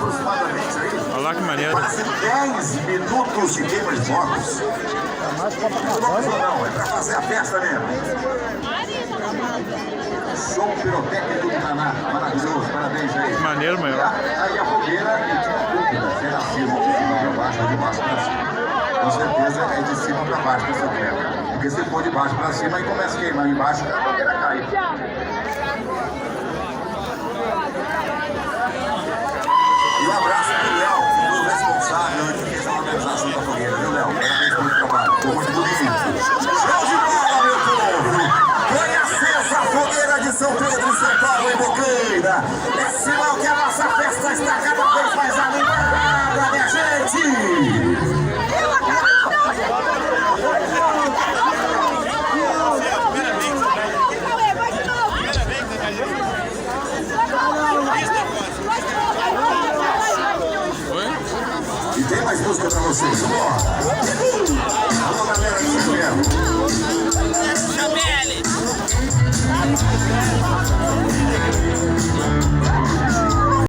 aproximadamente aí. Olha lá que maneiro. Quase 10 minutos de queima de fogos. Não, é pra fazer a festa mesmo. Show pirotécnico do Naná, maravilhoso, parabéns aí. Maneiro, maior. Aí a fogueira, e tinha dúvida, se era cima, de cima para baixo ou de baixo para cima. Com certeza é de cima para baixo que você quer. Porque se for de baixo para cima, aí começa a queimar embaixo, a fogueira cai. E um abraço pro Léo, o responsável que fez a organização da fogueira, viu, Léo? Parabéns pelo trabalho, ficou muito bonito. Show de bola, meu povo! Foi acesa a fogueira de São Pedro, São Paulo, em Bocaina. É sinal que a nossa festa está cada vez mais animada, minha gente! E tem mais música pra vocês, vamos lá!